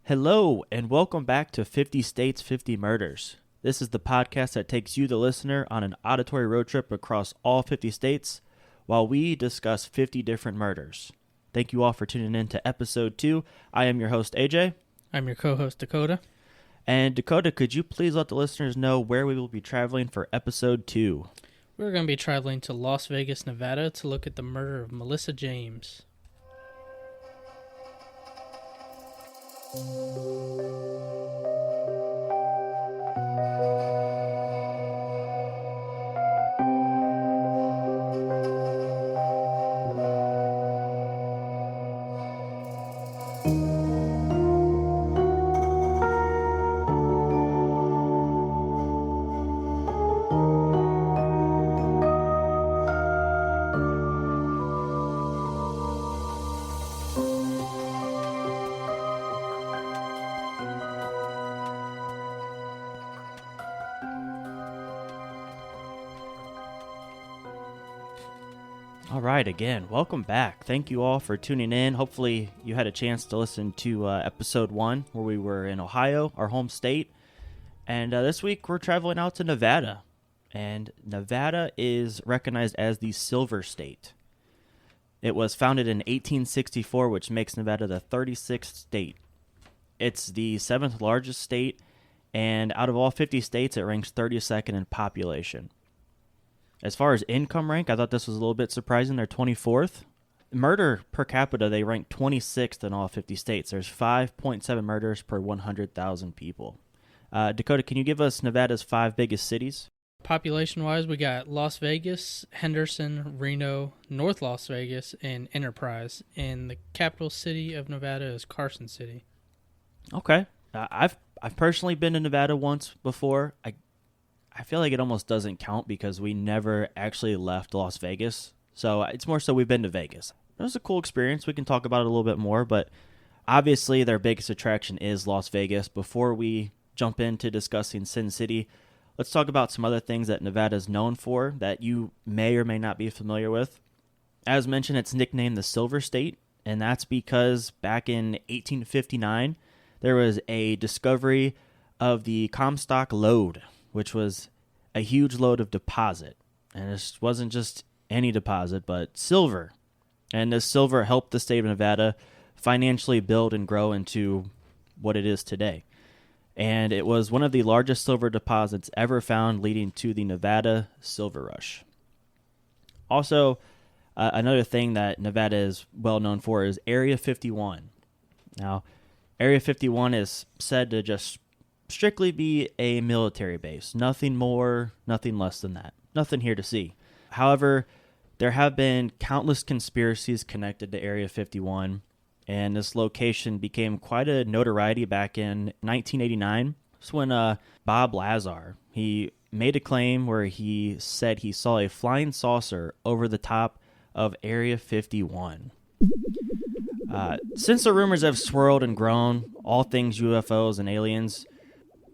Hello, and welcome back to 50 States, 50 Murders. This is the podcast that takes you, the listener, on an auditory road trip across all 50 states while we discuss 50 different murders. Thank you all for tuning in to episode 2. I am your host, AJ. I'm your co-host, Dakota. And Dakota, could you please let the listeners know where we will be traveling for episode 2? We're going to be traveling to Las Vegas, Nevada to look at the murder of Melissa James. All right, again, welcome back. Thank you all for tuning in. Hopefully you had a chance to listen to episode 1 where we were in Ohio, our home state. And this week we're traveling out to Nevada. And Nevada is recognized as the Silver State. It was founded in 1864, which makes Nevada the 36th state. It's the 7th largest state, and out of all 50 states, it ranks 32nd in population. As far as income rank, I thought this was a little bit surprising. They're 24th. Murder per capita, they rank 26th in all 50 states. There's 5.7 murders per 100,000 people. Dakota, can you give us Nevada's 5 biggest cities? Population-wise, we got Las Vegas, Henderson, Reno, North Las Vegas, and Enterprise. And the capital city of Nevada is Carson City. Okay. I've personally been to Nevada once before. I feel like it almost doesn't count because we never actually left Las Vegas. So it's more so we've been to Vegas. It was a cool experience. We can talk about it a little bit more, but obviously their biggest attraction is Las Vegas. Before we jump into discussing Sin City, let's talk about some other things that Nevada is known for that you may or may not be familiar with. As mentioned, it's nicknamed the Silver State, and that's because back in 1859, there was a discovery of the Comstock lode, which was a huge load of deposit. And this wasn't just any deposit, but silver. And this silver helped the state of Nevada financially build and grow into what it is today. And it was one of the largest silver deposits ever found, leading to the Nevada Silver Rush. Also, another thing that Nevada is well known for is Area 51. Now, Area 51 is said to just strictly be a military base. Nothing more, nothing less than that. Nothing here to see. However, there have been countless conspiracies connected to Area 51, and this location became quite a notoriety back in 1989. That's when Bob Lazar, he made a claim where he said he saw a flying saucer over the top of Area 51. Since the rumors have swirled and grown, all things UFOs and aliens,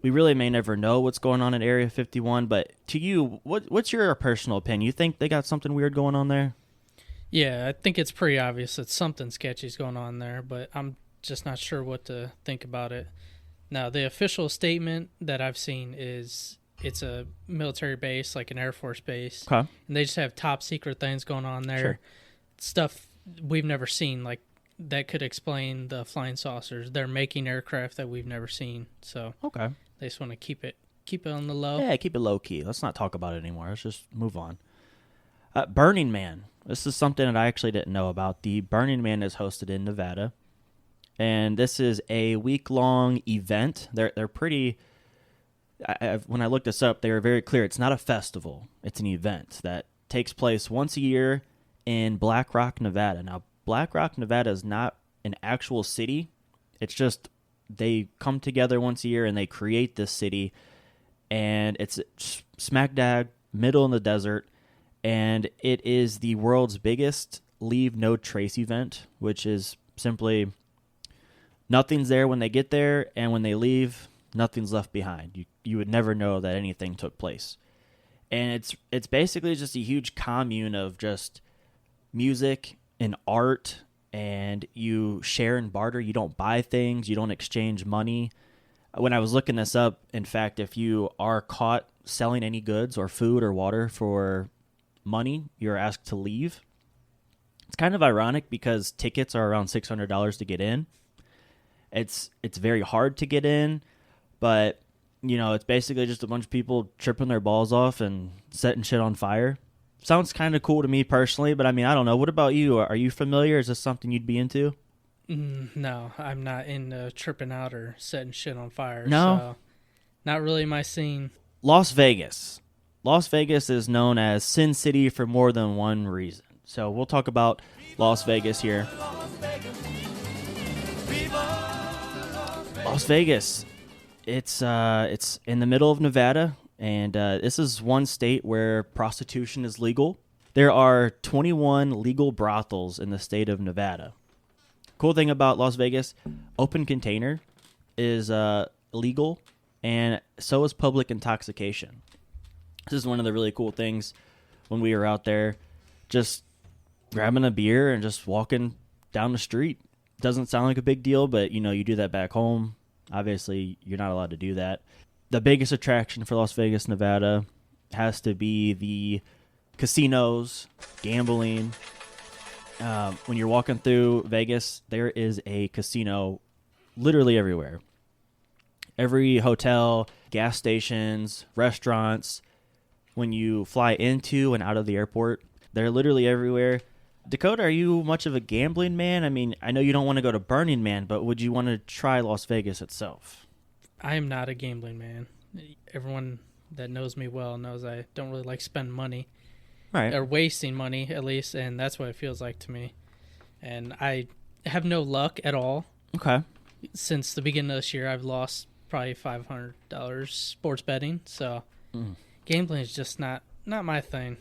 we really may never know what's going on in Area 51, but to you, what's your personal opinion? You think they got something weird going on there? Yeah, I think it's pretty obvious that something sketchy is going on there, but I'm just not sure what to think about it. Now, the official statement that I've seen is it's a military base, like an Air Force base, Okay. and they just have top secret things going on there. Sure. Stuff we've never seen, like that could explain the flying saucers. They're making aircraft that we've never seen, so Okay. they just want to keep it on the low. Yeah, keep it low key. Let's not talk about it anymore. Let's just move on. Burning Man. This is something that I actually didn't know about. The Burning Man is hosted in Nevada, and this is a week-long event. They're pretty. When I looked this up, they were very clear. It's not a festival. It's an event that takes place once a year in Black Rock, Nevada. Now, Black Rock, Nevada is not an actual city. It's just they come together once a year and they create this city, and it's smack dab middle in the desert, and it is the world's biggest leave no trace event, which is simply nothing's there when they get there, and when they leave, nothing's left behind. You would never know that anything took place. And it's basically just a huge commune of just music and art and you share and barter. You don't buy things. You don't exchange money. When I was looking this up, in fact, if you are caught selling any goods or food or water for money, you're asked to leave. It's kind of ironic because tickets are around $600 to get in. It's very hard to get in, but it's basically just a bunch of people tripping their balls off and setting shit on fire. Sounds kind of cool to me personally, but I mean, I don't know. What about you? Are you familiar? Is this something you'd be into? No, I'm not into tripping out or setting shit on fire. No? So not really my scene. Las Vegas. Las Vegas is known as Sin City for more than one reason. So we'll talk about Las Vegas here. Las Vegas. It's in the middle of Nevada, and this is one state where prostitution is legal. There are 21 legal brothels in the state of Nevada. Cool thing about Las Vegas, open container is legal, and so is public intoxication. This is one of the really cool things when we were out there, just grabbing a beer and just walking down the street. Doesn't sound like a big deal, but you do that back home. Obviously, you're not allowed to do that. The biggest attraction for Las Vegas, Nevada has to be the casinos, gambling. When you're walking through Vegas, there is a casino literally everywhere. Every hotel, gas stations, restaurants. When you fly into and out of the airport, they're literally everywhere. Dakota, are you much of a gambling man? I mean, I know you don't want to go to Burning Man, but would you want to try Las Vegas itself? I am not a gambling man. Everyone that knows me well knows I don't really like spending money. Right. Or wasting money, at least, and that's what it feels like to me. And I have no luck at all. Okay. Since the beginning of this year, I've lost probably $500 sports betting, so gambling is just not my thing.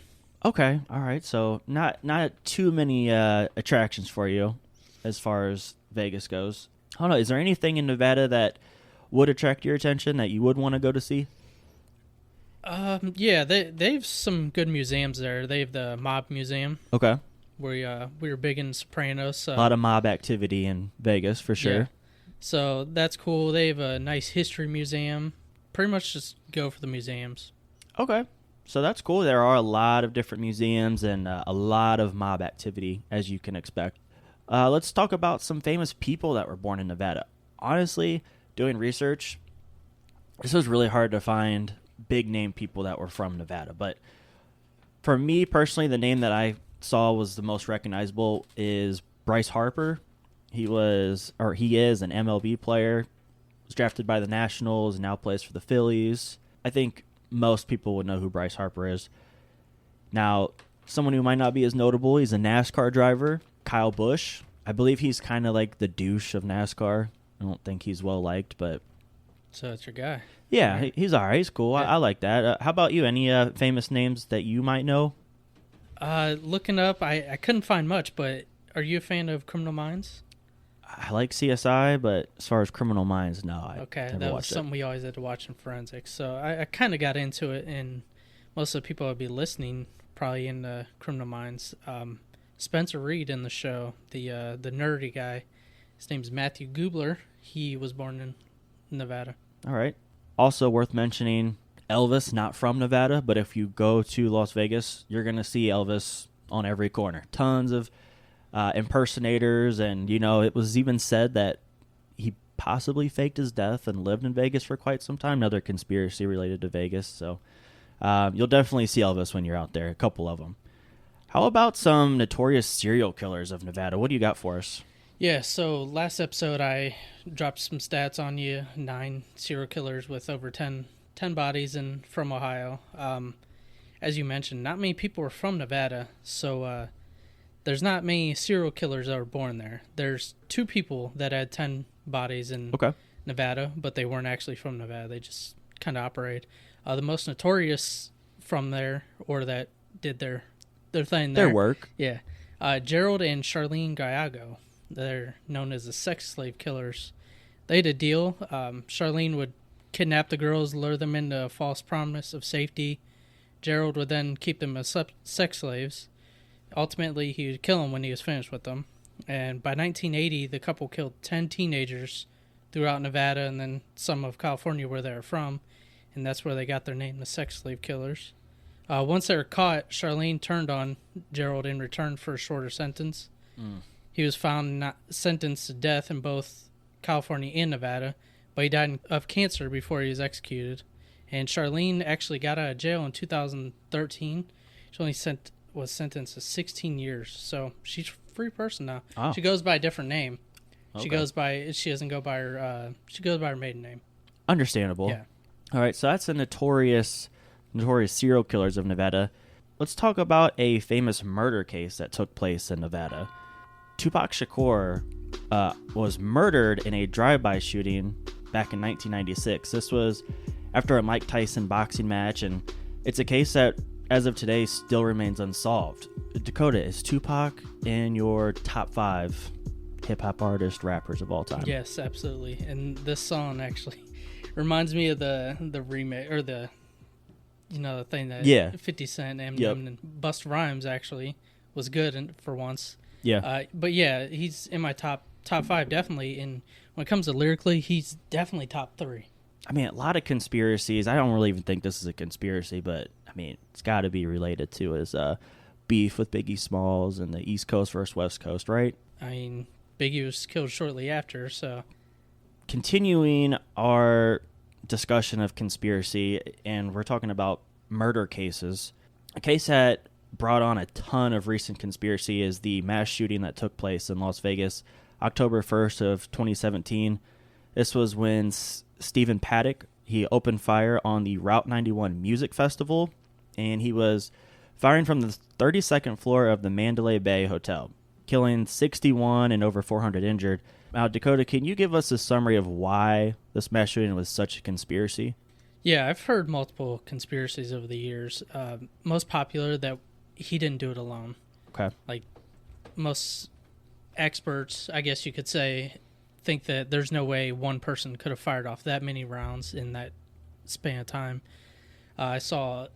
Okay, all right. So not too many attractions for you as far as Vegas goes. I don't know. Is there anything in Nevada that would attract your attention that you would want to go to see? Yeah, they have some good museums there. They have the Mob Museum. Okay. Where we were big in Sopranos. A lot of mob activity in Vegas for sure. Yeah. So that's cool. They have a nice history museum. Pretty much just go for the museums. Okay. So that's cool. There are a lot of different museums and a lot of mob activity, as you can expect. Let's talk about some famous people that were born in Nevada. Honestly, doing research, this was really hard to find big-name people that were from Nevada. But for me personally, the name that I saw was the most recognizable is Bryce Harper. He is an MLB player. Was drafted by the Nationals and now plays for the Phillies. I think most people would know who Bryce Harper is. Now, someone who might not be as notable, he's a NASCAR driver, Kyle Busch. I believe he's kind of like the douche of NASCAR. I don't think he's well liked, but... So that's your guy. Yeah, he's all right. He's cool. Yeah. I like that. How about you? Any famous names that you might know? Looking up, I couldn't find much, but are you a fan of Criminal Minds? I like CSI, but as far as Criminal Minds, no. Okay, that was something we always had to watch in forensics. So I kind of got into it, and most of the people that would be listening probably into Criminal Minds. Spencer Reed in the show, the nerdy guy, his name's Matthew Gubler. He was born in Nevada. All right. Also worth mentioning, Elvis, not from Nevada, but if you go to Las Vegas, you're going to see Elvis on every corner. Tons of impersonators, and it was even said that he possibly faked his death and lived in Vegas for quite some time. Another conspiracy related to Vegas. So you'll definitely see Elvis when you're out there, a couple of them. How about some notorious serial killers of Nevada? What do you got for us? Yeah, so last episode I dropped some stats on you. 9 serial killers with over 10 bodies from Ohio. As you mentioned, not many people are from Nevada, so there's not many serial killers that were born there. There's 2 people that had 10 bodies in Nevada, but they weren't actually from Nevada. They just kind of operated. The most notorious from there, or that did their thing there. Their work. Yeah. Gerald and Charlene Gallardo. They're known as the sex slave killers. They had a deal. Charlene would kidnap the girls, lure them into a false promise of safety. Gerald would then keep them as sex slaves. Ultimately, he would kill them when he was finished with them. And by 1980, the couple killed 10 teenagers throughout Nevada and then some of California where they're from. And that's where they got their name, the sex slave killers. Once they were caught, Charlene turned on Gerald in return for a shorter sentence. He was found not sentenced to death in both California and Nevada, but he died of cancer before he was executed. And Charlene actually got out of jail in 2013. She only was sentenced to 16 years, so she's a free person now. Oh. She goes by a different name. Okay. She doesn't go by her. She goes by her maiden name. Understandable. Yeah. All right, so that's the notorious serial killers of Nevada. Let's talk about a famous murder case that took place in Nevada. Tupac Shakur was murdered in a drive-by shooting back in 1996. This was after a Mike Tyson boxing match, and it's a case that, as of today, still remains unsolved. Dakota, is Tupac in your top 5 hip-hop artist rappers of all time? Yes, absolutely. And this song actually reminds me of the remake, or the thing that 50 Cent, Eminem, and Busta Rhymes actually was good for once. Yeah. But yeah, he's in my top 5 definitely. And when it comes to lyrically, he's definitely top 3. I mean, a lot of conspiracies. I don't really even think this is a conspiracy, but I mean, it's got to be related to his beef with Biggie Smalls and the East Coast versus West Coast, right? I mean, Biggie was killed shortly after, so. Continuing our discussion of conspiracy, and we're talking about murder cases. A case that brought on a ton of recent conspiracy is the mass shooting that took place in Las Vegas October 1st of 2017. This was when Stephen Paddock, he opened fire on the Route 91 Music Festival, and he was firing from the 32nd floor of the Mandalay Bay Hotel, killing 61 and over 400 injured. Now, Dakota, can you give us a summary of why this mass shooting was such a conspiracy? Yeah, I've heard multiple conspiracies over the years. Most popular that he didn't do it alone. Okay. Like, most experts, I guess you could say, think that there's no way one person could have fired off that many rounds in that span of time. I saw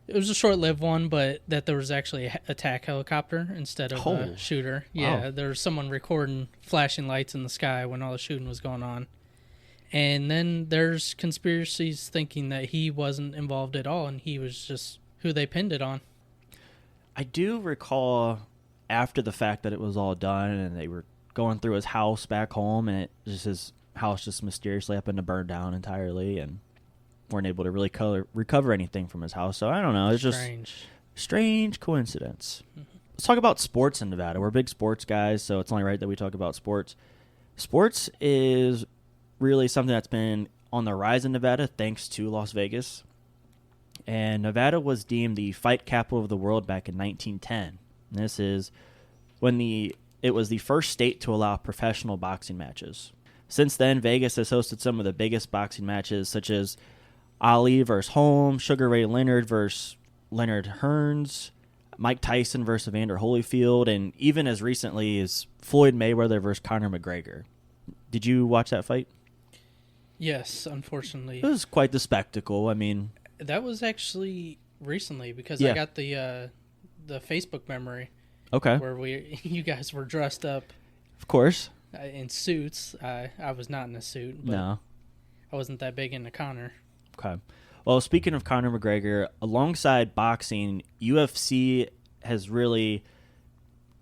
it was a short-lived one, but that there was actually an attack helicopter instead of a shooter. Yeah, wow. There was someone recording flashing lights in the sky when all the shooting was going on. And then there's conspiracies thinking that he wasn't involved at all and he was just who they pinned it on. I do recall after the fact that it was all done and they were going through his house back home, and his house just mysteriously happened to burn down entirely and weren't able to really recover anything from his house. So I don't know. It's just strange coincidence. Mm-hmm. Let's talk about sports in Nevada. We're big sports guys, so it's only right that we talk about sports. Sports is really something that's been on the rise in Nevada thanks to Las Vegas. And Nevada was deemed the fight capital of the world back in 1910. And this is when it was the first state to allow professional boxing matches. Since then, Vegas has hosted some of the biggest boxing matches, such as Ali versus Holmes, Sugar Ray Leonard versus Leonard Hearns, Mike Tyson versus Evander Holyfield, and even as recently as Floyd Mayweather versus Conor McGregor. Did you watch that fight? Yes, unfortunately. It was quite the spectacle. I mean, that was actually recently because I got the Facebook memory. Okay. Where you guys were dressed up. Of course. In suits. I was not in a suit. But no. I wasn't that big into Conor. Okay. Well, speaking of Conor McGregor, alongside boxing, UFC has really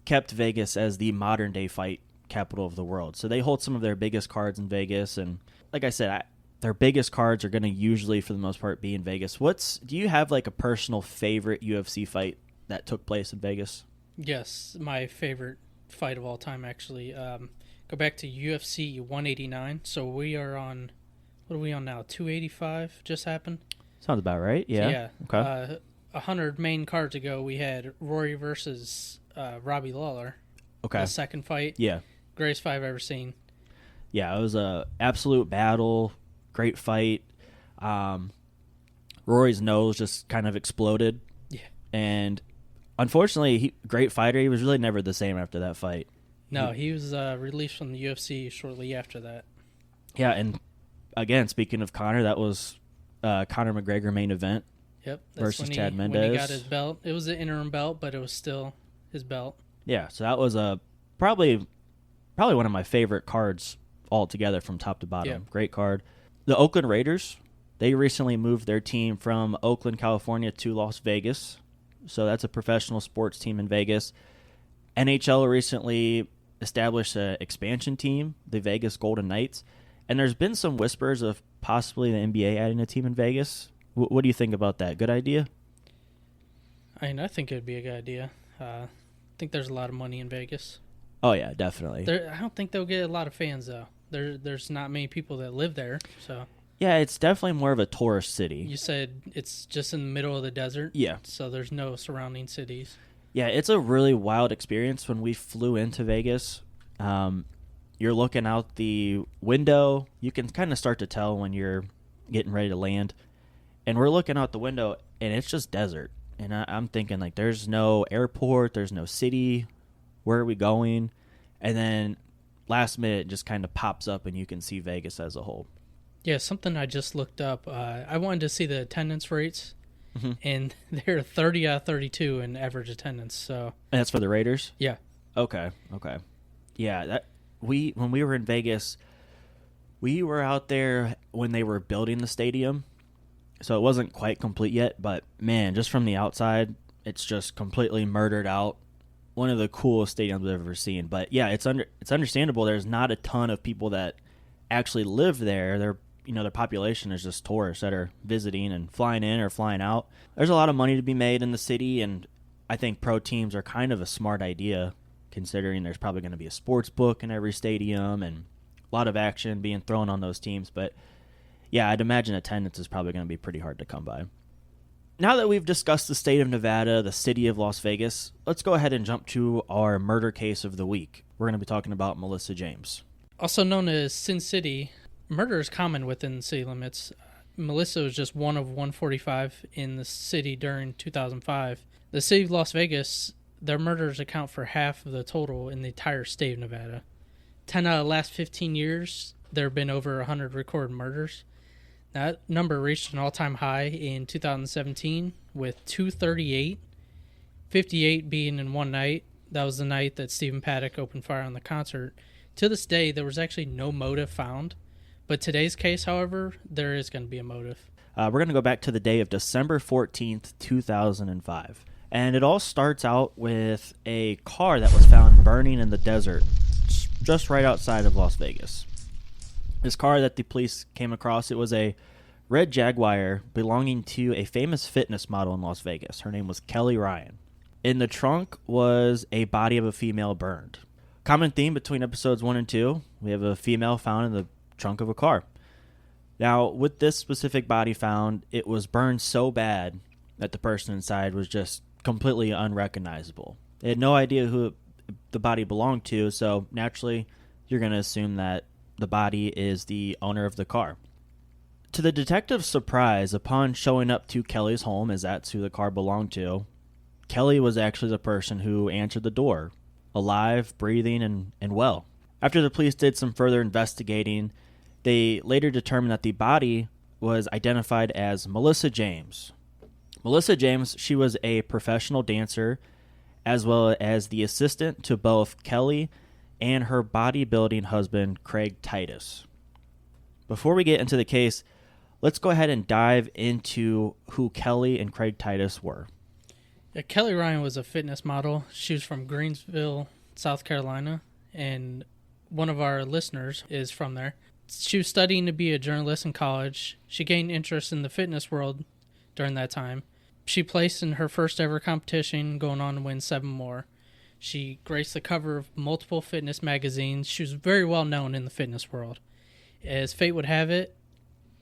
kept Vegas as the modern-day fight capital of the world. So they hold some of their biggest cards in Vegas, and like I said, their biggest cards are going to usually, for the most part, be in Vegas. Do you have like a personal favorite UFC fight that took place in Vegas? Yes, my favorite fight of all time, actually. Go back to UFC 189. So we are on, what are we on now? 285 just happened? Sounds about right, yeah. Yeah. Okay. 100 main cards ago, we had Rory versus Robbie Lawler. Okay. The second fight. Yeah. Greatest fight I've ever seen. Yeah, it was a absolute battle. Great fight. Rory's nose just kind of exploded. Yeah. And unfortunately, great fighter. He was really never the same after that fight. No, he was released from the UFC shortly after that. Yeah, and again, speaking of Conor, that was Conor McGregor main event. Yep. Versus Chad Mendes. When he got his belt. It was an interim belt, but it was still his belt. Yeah, so that was a Probably one of my favorite cards altogether from top to bottom. Yeah. Great card. The Oakland Raiders, they recently moved their team from Oakland, California to Las Vegas. So that's a professional sports team in Vegas. NHL recently established an expansion team, the Vegas Golden Knights. And there's been some whispers of possibly the NBA adding a team in Vegas. What do you think about that? Good idea? I mean, I think it would be a good idea. I think there's a lot of money in Vegas. Oh, yeah, definitely. I don't think they'll get a lot of fans, though. There's not many people that live there, so... Yeah, it's definitely more of a tourist city. You said it's just in the middle of the desert? Yeah. So there's no surrounding cities. Yeah, it's a really wild experience. When we flew into Vegas, you're looking out the window. You can kind of start to tell when you're getting ready to land. And we're looking out the window, and it's just desert. And I'm thinking, like, there's no airport, there's no city. Where are we going? And then last minute, it just kind of pops up, and you can see Vegas as a whole. Yeah, something I just looked up. I wanted to see the attendance rates, and they're 30 out of 32 in average attendance. So, and that's for the Raiders? Yeah. Okay. Yeah, when we were in Vegas, we were out there when they were building the stadium, so it wasn't quite complete yet. But man, just from the outside, it's just completely murdered out. One of the coolest stadiums I've ever seen. But yeah, it's understandable. There's not a ton of people that actually live there. Their population is just tourists that are visiting and flying in or flying out. There's a lot of money to be made in the city, and I think pro teams are kind of a smart idea, considering there's probably going to be a sports book in every stadium and a lot of action being thrown on those teams. But yeah, I'd imagine attendance is probably going to be pretty hard to come by. Now that we've discussed the state of Nevada, the city of Las Vegas, let's go ahead and jump to our murder case of the week. We're going to be talking about Melissa James. Also known as Sin City, murder is common within city limits. Melissa was just one of 145 in the city during 2005. The city of Las Vegas, their murders account for half of the total in the entire state of Nevada. 10 out of the last 15 years, there have been over 100 recorded murders. That number reached an all-time high in 2017 with 238, 58 being in one night. That was the night that Stephen Paddock opened fire on the concert. To this day, there was actually no motive found. But today's case, however, there is going to be a motive. We're going to go back to the day of December 14th, 2005. And it all starts out with a car that was found burning in the desert just right outside of Las Vegas. This car that the police came across, it was a red Jaguar belonging to a famous fitness model in Las Vegas. Her name was Kelly Ryan. In the trunk was a body of a female burned. Common theme between episodes 1 and 2, we have a female found in the trunk of a car. Now, with this specific body found, it was burned so bad that the person inside was just completely unrecognizable. They had no idea who the body belonged to, so naturally, you're going to assume that the body is the owner of the car. To the detective's surprise, upon showing up to Kelly's home, as that's who the car belonged to, Kelly was actually the person who answered the door, alive, breathing, and well. After the police did some further investigating, they later determined that the body was identified as Melissa James. Melissa James, she was a professional dancer, as well as the assistant to both Kelly and her bodybuilding husband, Craig Titus. Before we get into the case, let's go ahead and dive into who Kelly and Craig Titus were. Yeah, Kelly Ryan was a fitness model. She was from Greensville, South Carolina, and one of our listeners is from there. She was studying to be a journalist in college. She gained interest in the fitness world during that time. She placed in her first ever competition, going on to win 7 more. She graced the cover of multiple fitness magazines. She was very well known in the fitness world. As fate would have it,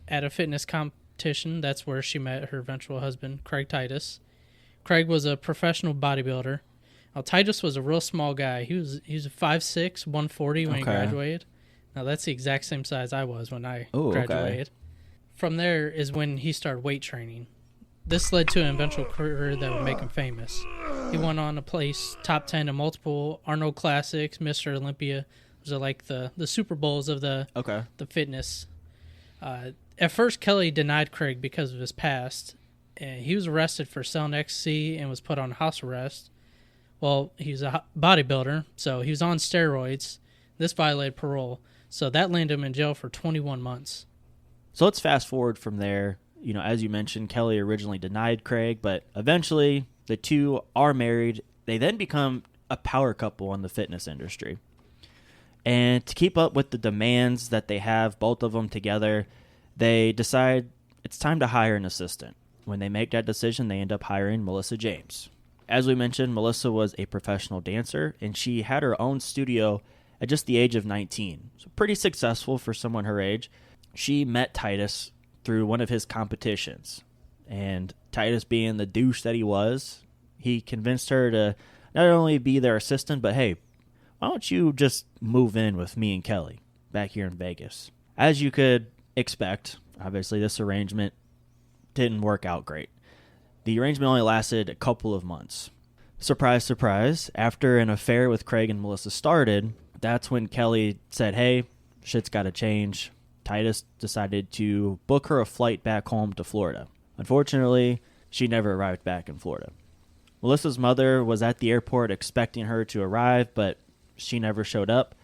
at a fitness competition, that's where she met her eventual husband, Craig Titus. Craig was a professional bodybuilder. Now, Titus was a real small guy. He was 5'6", 140 when he graduated. Now, that's the exact same size I was when I graduated. From there is when he started weight training. This led to an eventual career that would make him famous. He went on to place top 10 in multiple Arnold Classics, Mr. Olympia. Those are like the Super Bowls of the fitness. At first, Kelly denied Craig because of his past. He was arrested for selling ecstasy and was put on house arrest. Well, he was a bodybuilder, so he was on steroids. This violated parole, so that landed him in jail for 21 months. So let's fast forward from there. You know, as you mentioned, Kelly originally denied Craig, but eventually the two are married. They then become a power couple in the fitness industry. And to keep up with the demands that they have, both of them together, they decide it's time to hire an assistant. When they make that decision, they end up hiring Melissa James. As we mentioned, Melissa was a professional dancer, and she had her own studio at just the age of 19. So pretty successful for someone her age. She met Titus through one of his competitions. And Titus, being the douche that he was, he convinced her to not only be their assistant, but hey, why don't you just move in with me and Kelly back here in Vegas? As you could expect, obviously this arrangement didn't work out great. The arrangement only lasted a couple of months. Surprise, surprise, after an affair with Craig and Melissa started, that's when Kelly said, hey, shit's got to change. Titus decided to book her a flight back home to Florida. Unfortunately, she never arrived back in Florida. Melissa's mother was at the airport expecting her to arrive, but she never showed up.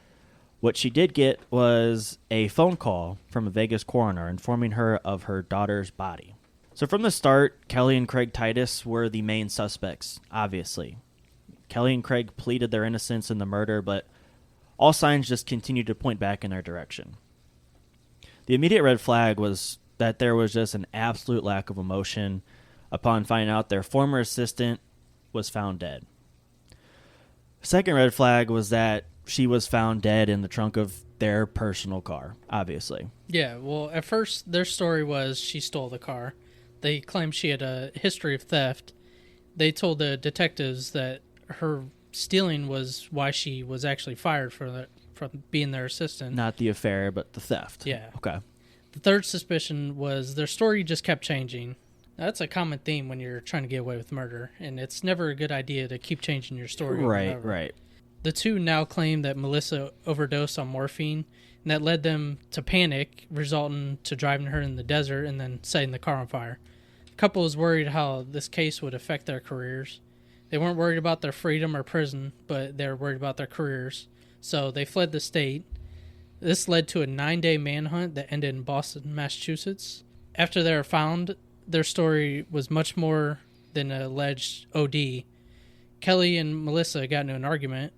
What she did get was a phone call from a Vegas coroner informing her of her daughter's body. So from the start, Kelly and Craig Titus were the main suspects, obviously. Kelly and Craig pleaded their innocence in the murder, but all signs just continued to point back in their direction. The immediate red flag was that there was just an absolute lack of emotion upon finding out their former assistant was found dead. Second red flag was that she was found dead in the trunk of their personal car, obviously. Yeah, well, at first their story was she stole the car. They claimed she had a history of theft. They told the detectives that her stealing was why she was actually fired from being their assistant. Not the affair, but the theft. Yeah. Okay. The third suspicion was their story just kept changing. Now, that's a common theme when you're trying to get away with murder, and it's never a good idea to keep changing your story. Right. The two now claim that Melissa overdosed on morphine, and that led them to panic, resulting to driving her in the desert and then setting the car on fire. The couple was worried how this case would affect their careers. They weren't worried about their freedom or prison, but they were worried about their careers. So they fled the state. This led to a 9-day manhunt that ended in Boston, Massachusetts. After they were found, their story was much more than an alleged OD. Kelly and Melissa got into an argument.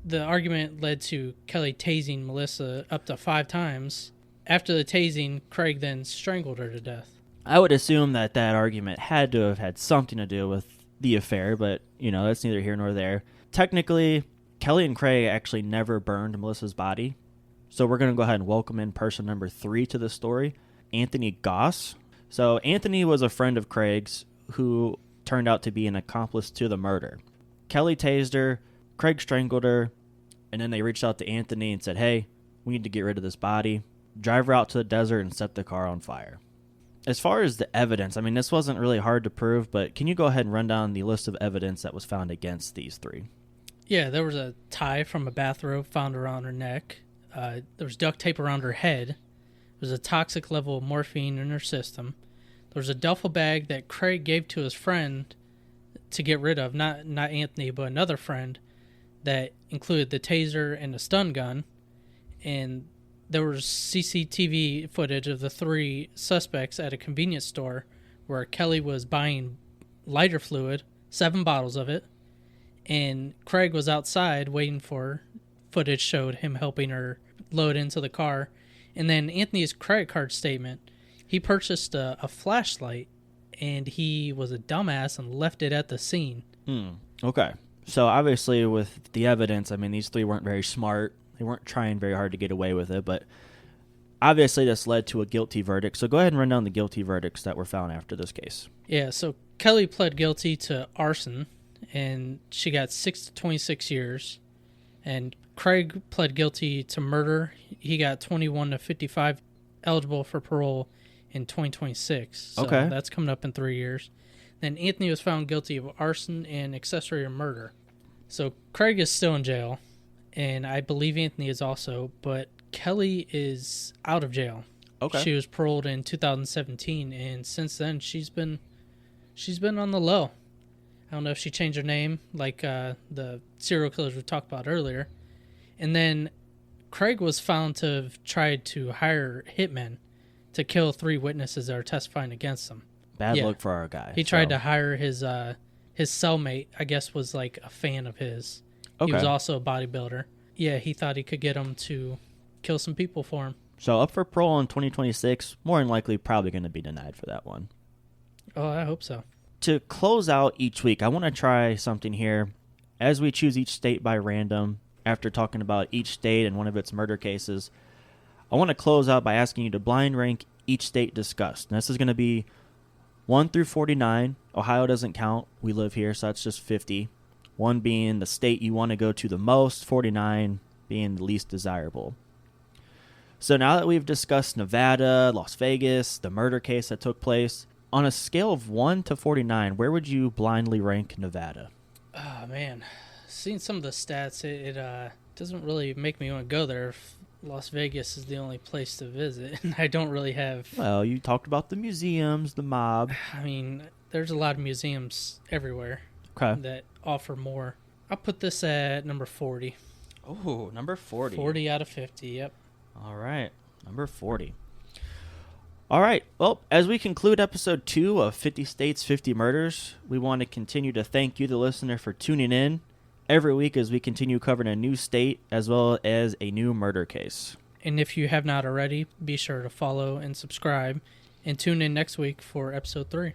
The argument led to Kelly tasing Melissa up to 5 times. After the tasing, Craig then strangled her to death. I would assume that argument had to have had something to do with the affair, but, that's neither here nor there. Technically, Kelly and Craig actually never burned Melissa's body. So we're going to go ahead and welcome in person number 3 to the story, Anthony Goss. So Anthony was a friend of Craig's who turned out to be an accomplice to the murder. Kelly tased her, Craig strangled her, and then they reached out to Anthony and said, hey, we need to get rid of this body. Drive her out to the desert and set the car on fire. As far as the evidence, this wasn't really hard to prove, but can you go ahead and run down the list of evidence that was found against these 3? Yeah, there was a tie from a bathrobe found around her neck. There was duct tape around her head. There was a toxic level of morphine in her system. There was a duffel bag that Craig gave to his friend to get rid of, not Anthony, but another friend, that included the taser and a stun gun. And there was CCTV footage of the 3 suspects at a convenience store where Kelly was buying lighter fluid, 7 bottles of it, and Craig was outside waiting for her. Footage showed him helping her load into the car. And then Anthony's credit card statement, he purchased a flashlight, and he was a dumbass and left it at the scene. Okay. So obviously with the evidence, these 3 weren't very smart. They weren't trying very hard to get away with it, but obviously this led to a guilty verdict. So go ahead and run down the guilty verdicts that were found after this case. Yeah, so Kelly pled guilty to arson, and she got 6 to 26 years. And Craig pled guilty to murder. He got 21 to 55, eligible for parole in 2026. So okay. That's coming up in 3 years. Then Anthony was found guilty of arson and accessory to murder. So Craig is still in jail, and I believe Anthony is also, but Kelly is out of jail. Okay. She was paroled in 2017, and since then she's been on the low. I don't know if she changed her name, like the serial killers we talked about earlier. And then Craig was found to have tried to hire hitmen to kill 3 witnesses that are testifying against him. Bad luck for our guy. He tried to hire his cellmate, I guess, was like a fan of his. Okay. He was also a bodybuilder. Yeah, he thought he could get him to kill some people for him. So up for parole in 2026, more than likely probably going to be denied for that one. Oh, I hope so. To close out each week, I want to try something here. As we choose each state by random, after talking about each state and one of its murder cases, I want to close out by asking you to blind rank each state discussed. And this is going to be 1 through 49. Ohio doesn't count. We live here, so that's just 50. 1 being the state you want to go to the most, 49 being the least desirable. So now that we've discussed Nevada, Las Vegas, the murder case that took place, on a scale of 1 to 49, where would you blindly rank Nevada? Oh, man. Seeing some of the stats, it doesn't really make me want to go there if Las Vegas is the only place to visit. And I don't really have... Well, you talked about the museums, the mob. I mean, there's a lot of museums everywhere that offer more. I'll put this at number 40. Oh, number 40. 40 out of 50, yep. All right, number 40. All right, well, as we conclude episode 2 of 50 States, 50 Murders, we want to continue to thank you, the listener, for tuning in every week as we continue covering a new state as well as a new murder case. And if you have not already, be sure to follow and subscribe and tune in next week for episode 3.